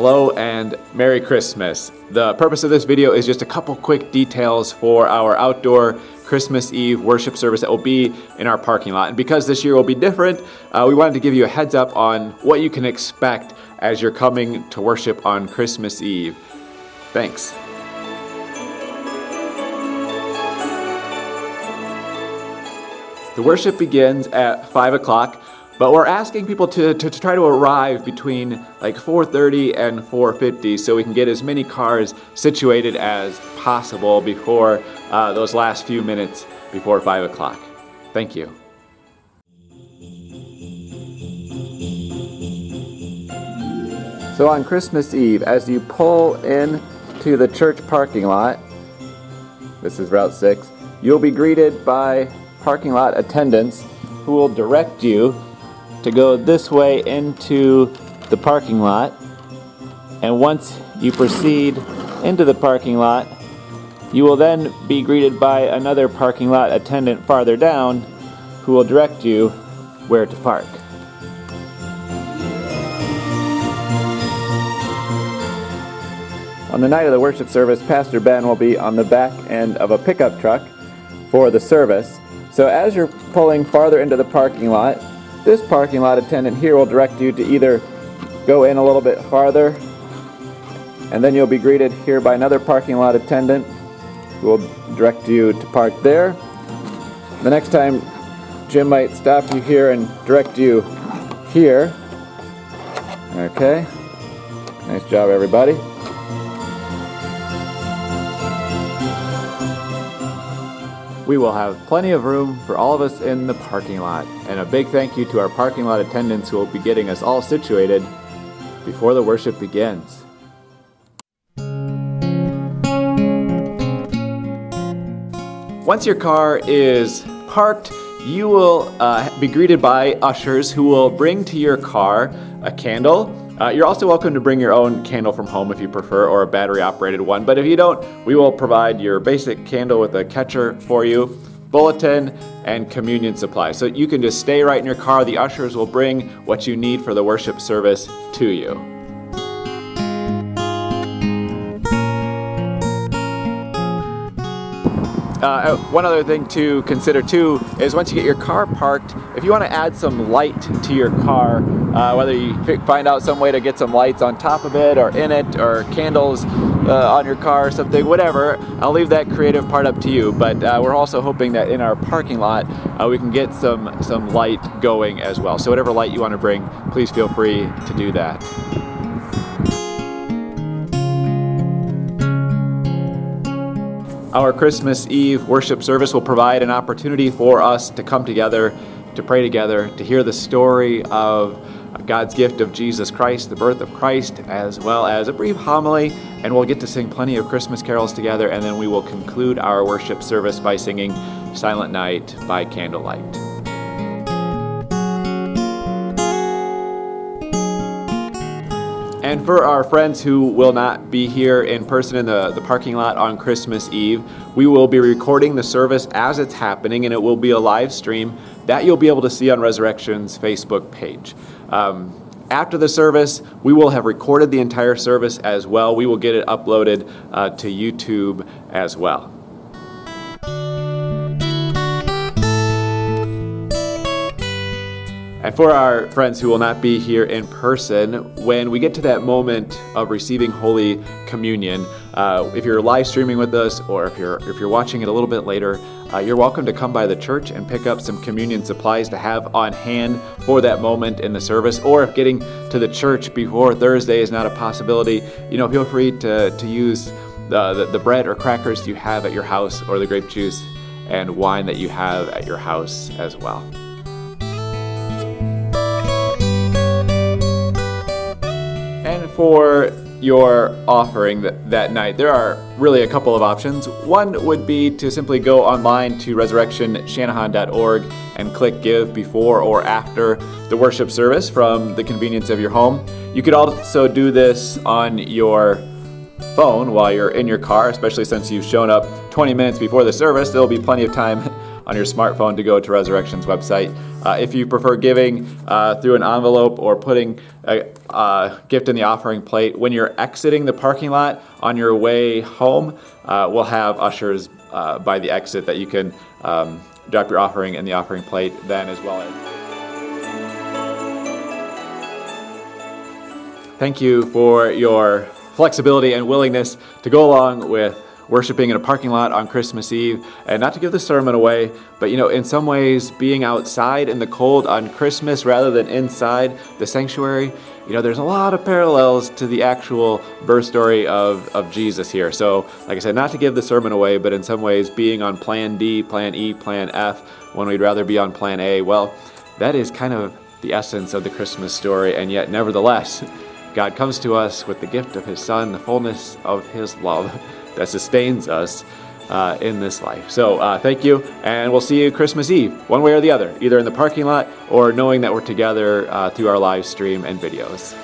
Hello and Merry Christmas. The purpose of this video is just a couple quick details for our outdoor Christmas Eve worship service that will be in our parking lot. And because this year will be different, we wanted to give you a heads up on what you can expect as you're coming to worship on Christmas Eve. Thanks. The worship begins at 5 o'clock. But we're asking people to try to arrive between like 4:30 and 4:50 so we can get as many cars situated as possible before those last few minutes before 5 o'clock. Thank you. So on Christmas Eve, as you pull in to the church parking lot, this is Route 6, you'll be greeted by parking lot attendants who will direct you to go this way into the parking lot, and once you proceed into the parking lot, you will then be greeted by another parking lot attendant farther down who will direct you where to park. On the night of the worship service, Pastor Ben will be on the back end of a pickup truck for the service. So as you're pulling farther into the parking lot, this parking lot attendant here will direct you to either go in a little bit farther, and then you'll be greeted here by another parking lot attendant who will direct you to park there. The next time, Jim might stop you here and direct you here. Okay. Nice job, everybody. We will have plenty of room for all of us in the parking lot, and a big thank you to our parking lot attendants who will be getting us all situated before the worship begins. Once your car is parked, you will be greeted by ushers who will bring to your car a candle. You're also welcome to bring your own candle from home if you prefer, or a battery-operated one. But if you don't, we will provide your basic candle with a catcher for you, bulletin, and communion supplies. So you can just stay right in your car. The ushers will bring what you need for the worship service to you. One other thing to consider too is once you get your car parked, if you want to add some light to your car, whether you find out some way to get some lights on top of it or in it, or candles on your car or something, whatever, I'll leave that creative part up to you. But we're also hoping that in our parking lot we can get some light going as well. So whatever light you want to bring, please feel free to do that. Our Christmas Eve worship service will provide an opportunity for us to come together, to pray together, to hear the story of God's gift of Jesus Christ, the birth of Christ, as well as a brief homily, and we'll get to sing plenty of Christmas carols together, and then we will conclude our worship service by singing Silent Night by candlelight. And for our friends who will not be here in person in the parking lot on Christmas Eve, we will be recording the service as it's happening, and it will be a live stream that you'll be able to see on Resurrection's Facebook page. After the service, we will have recorded the entire service as well. We will get it uploaded to YouTube as well. And for our friends who will not be here in person, when we get to that moment of receiving Holy Communion, if you're live streaming with us, or if you're watching it a little bit later, you're welcome to come by the church and pick up some communion supplies to have on hand for that moment in the service. Or if getting to the church before Thursday is not a possibility, feel free to use the bread or crackers you have at your house, or the grape juice and wine that you have at your house as well. And for your offering that night, there are really a couple of options. One would be to simply go online to resurrectionshanahan.org and click Give before or after the worship service from the convenience of your home. You could also do this on your phone while you're in your car, especially since you've shown up 20 minutes before the service. There'll be plenty of time on your smartphone to go to Resurrection's website. If you prefer giving through an envelope or putting a gift in the offering plate, when you're exiting the parking lot on your way home, we'll have ushers by the exit that you can drop your offering in the offering plate then as well. Thank you for your flexibility and willingness to go along with worshiping in a parking lot on Christmas Eve, and not to give the sermon away, but in some ways being outside in the cold on Christmas rather than inside the sanctuary, there's a lot of parallels to the actual birth story of Jesus here. So, like I said, not to give the sermon away, but in some ways being on plan D, plan E, plan F, when we'd rather be on plan A, well, that is kind of the essence of the Christmas story, and yet nevertheless, God comes to us with the gift of His Son, the fullness of His love that sustains us in this life. So thank you, and we'll see you Christmas Eve, one way or the other, either in the parking lot or knowing that we're together through our live stream and videos.